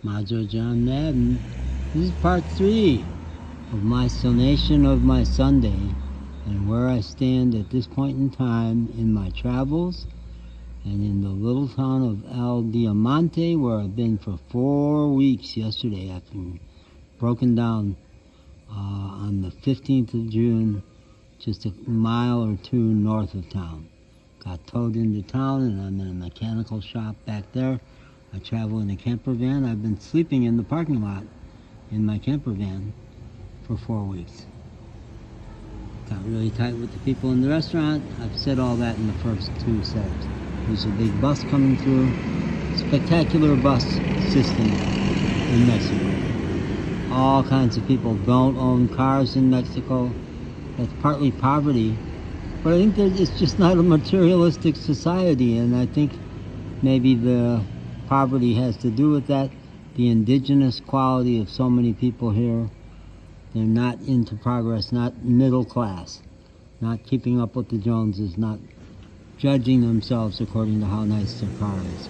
Majo John Madden. This is part 3 of my summation of my Sunday and where I stand at this point in time in my travels and in the little town of El Diamante, where I've been for 4 weeks. Yesterday after broken down on the 15th of June, just a mile or two north of town. Got towed into town and I'm in a mechanical shop back there. I travel in a camper van. I've been sleeping in the parking lot in my camper van for 4 weeks. Got really tight with the people in the restaurant. I've said all that in the first 2 sets. There's a big bus coming through. Spectacular bus system in Mexico. All kinds of people don't own cars in Mexico. That's partly poverty. But I think that it's just not a materialistic society, and I think maybe the poverty has to do with that. The indigenous quality of so many people here. They're not into progress, not middle class, not keeping up with the Joneses, not judging themselves according to how nice their car is.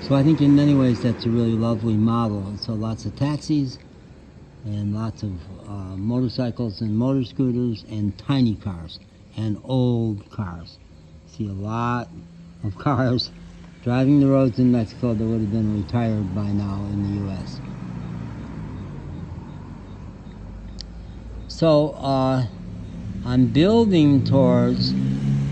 So I think in many ways that's a really lovely model. And so lots of taxis and lots of motorcycles and motor scooters and tiny cars and old cars. See a lot of cars driving the roads in Mexico that would have been retired by now in the U.S. So I'm building towards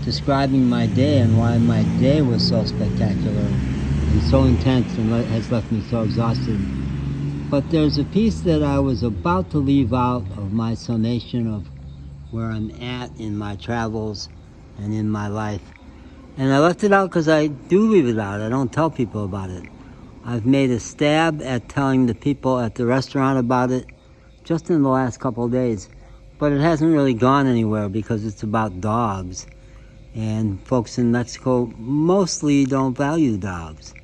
describing my day and why my day was so spectacular and so intense and has left me so exhausted. But there's a piece that I was about to leave out of my summation of where I'm at in my travels and in my life. And I left it out because I do leave it out. I don't tell people about it. I've made a stab at telling the people at the restaurant about it just in the last couple of days. But it hasn't really gone anywhere because it's about dogs. And folks in Mexico mostly don't value dogs.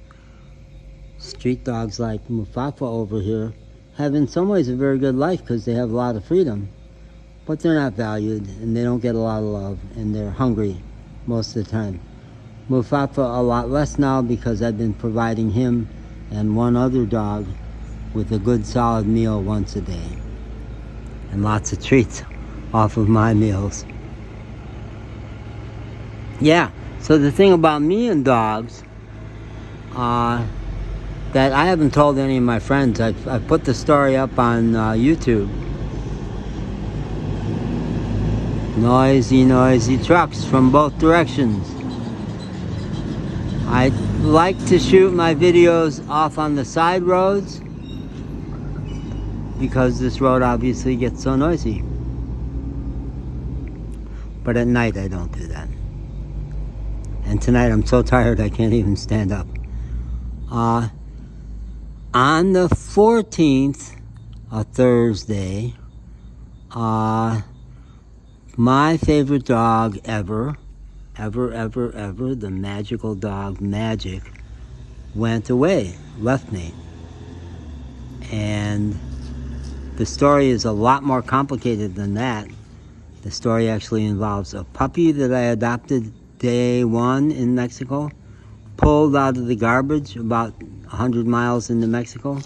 Street dogs like Mufafa over here have in some ways a very good life because they have a lot of freedom. But they're not valued and they don't get a lot of love and they're hungry most of the time. Mufafa a lot less now because I've been providing him and one other dog with a good solid meal once a day. And lots of treats off of my meals. Yeah, so the thing about me and dogs that I haven't told any of my friends, I've put the story up on YouTube. Noisy trucks from both directions. I like to shoot my videos off on the side roads because this road obviously gets so noisy. But at night I don't do that. And tonight I'm so tired I can't even stand up. On the 14th, a Thursday, my favorite dog ever, the magical dog Magic, went away, left me. And the story is a lot more complicated than that. The story actually involves a puppy that I adopted day 1 in Mexico, pulled out of the garbage about 100 miles into Mexico.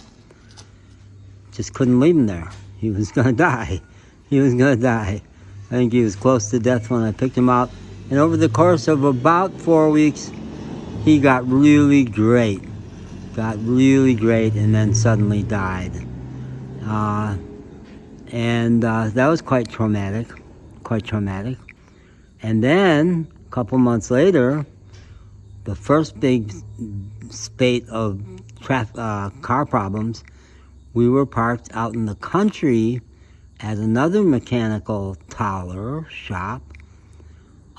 Just couldn't leave him there. He was going to die. I think he was close to death when I picked him out. And over the course of about 4 weeks, he got really great. And then suddenly died. And that was quite traumatic. And then, a couple months later, the first big spate of car problems, we were parked out in the country at another mechanical tower shop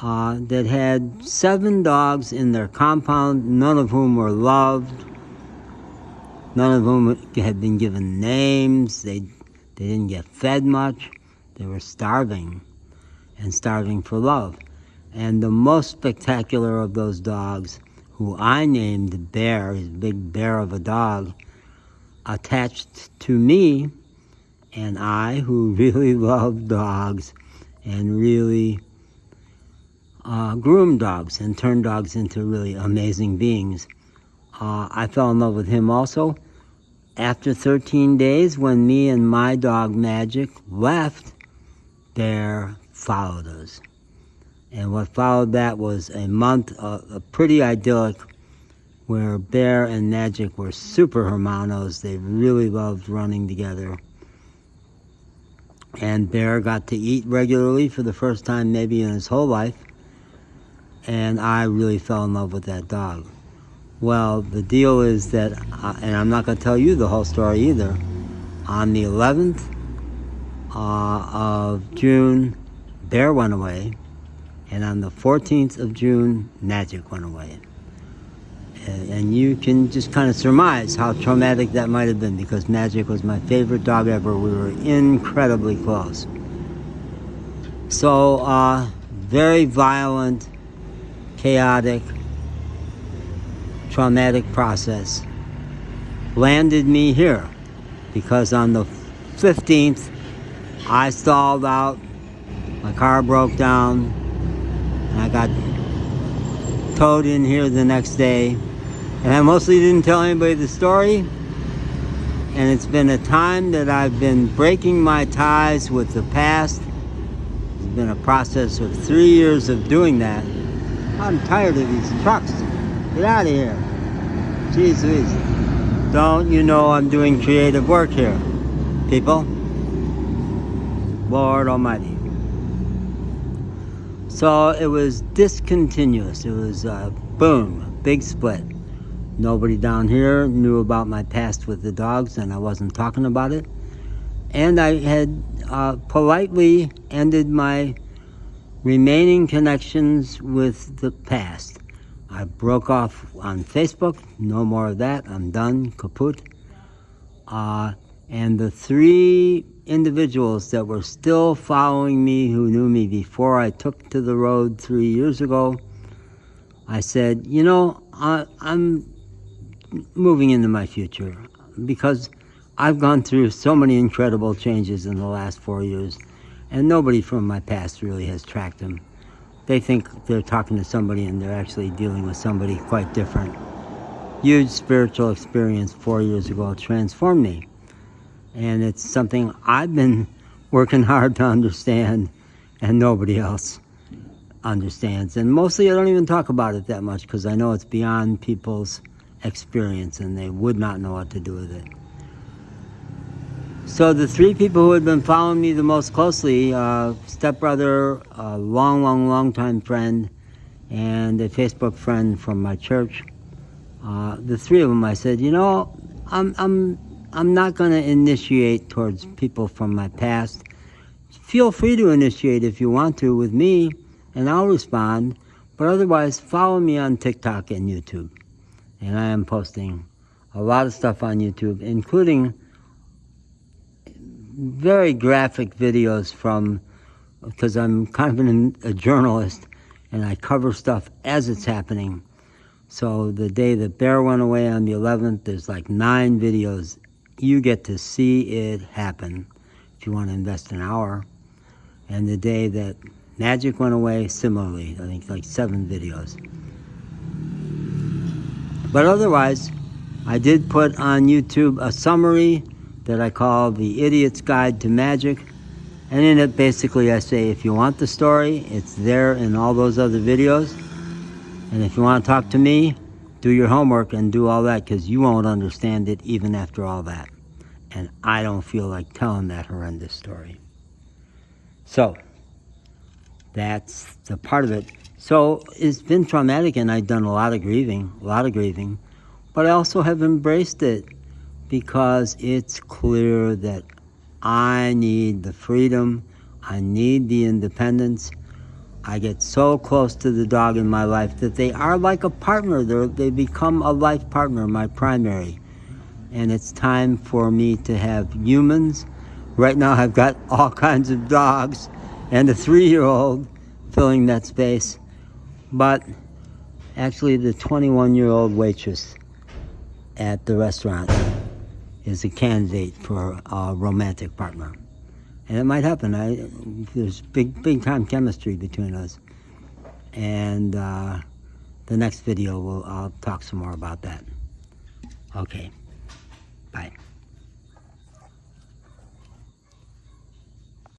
that had 7 dogs in their compound, none of whom were loved, none of whom had been given names, they didn't get fed much, they were starving for love. And the most spectacular of those dogs, who I named Bear, his big bear of a dog, attached to me, and I, who really loved dogs and really groomed dogs and turned dogs into really amazing beings, I fell in love with him also. after 13 days, when me and my dog Magic left, Bear followed us. And what followed that was a month, a pretty idyllic, where Bear and Magic were super hermanos. They really loved running together. And Bear got to eat regularly for the first time maybe in his whole life. And I really fell in love with that dog. Well, the deal is that, and I'm not going to tell you the whole story either, on the 11th of June, Bear went away, and on the 14th of June, Magic went away. And you can just kind of surmise how traumatic that might have been, because Magic was my favorite dog ever. We were incredibly close. So, very violent, chaotic, traumatic process landed me here, because on the 15th I stalled out, my car broke down, and I got towed in here the next day. And I mostly didn't tell anybody the story, and it's been a time that I've been breaking my ties with the past. It's been a process of 3 years of doing that. I'm tired of these trucks. Get out of here. Jeez Louise. Don't you know I'm doing creative work here, people? Lord Almighty. So it was discontinuous. It was boom, big split. Nobody down here knew about my past with the dogs, and I wasn't talking about it. And I had politely ended my remaining connections with the past. I broke off on Facebook. No more of that. I'm done. Kaput. And the 3 individuals that were still following me, who knew me before I took to the road 3 years ago, I said, you know, I'm moving into my future, because I've gone through so many incredible changes in the last 4 years, and nobody from my past really has tracked them. They think they're talking to somebody, and they're actually dealing with somebody quite different. Huge spiritual experience 4 years ago transformed me, and it's something I've been working hard to understand, and nobody else understands. And mostly I don't even talk about it that much, because I know it's beyond people's experience, and they would not know what to do with it. So the 3 people who had been following me the most closely, stepbrother, a long time friend, and a Facebook friend from my church, the 3 of them, I said, you know, I'm not going to initiate towards people from my past. Feel free to initiate if you want to with me, and I'll respond. But otherwise, follow me on TikTok and YouTube. And I am posting a lot of stuff on YouTube, including very graphic videos because I'm kind of a journalist, and I cover stuff as it's happening. So the day that Bear went away on the 11th, there's like 9 videos. You get to see it happen if you want to invest an hour. And the day that Magic went away, similarly, I think like 7 videos. But otherwise, I did put on YouTube a summary that I call The Idiot's Guide to Magic. And in it, basically, I say, if you want the story, it's there in all those other videos. And if you want to talk to me, do your homework and do all that, because you won't understand it even after all that. And I don't feel like telling that horrendous story. So, that's the part of it. So it's been traumatic, and I've done a lot of grieving, but I also have embraced it, because it's clear that I need the freedom, I need the independence. I get so close to the dog in my life that they are like a partner. They become a life partner, my primary. And it's time for me to have humans. Right now I've got all kinds of dogs and a 3-year-old filling that space. But actually the 21-year-old waitress at the restaurant is a candidate for a romantic partner. And it might happen. There's big time chemistry between us. And the next video, I'll talk some more about that. Okay, bye.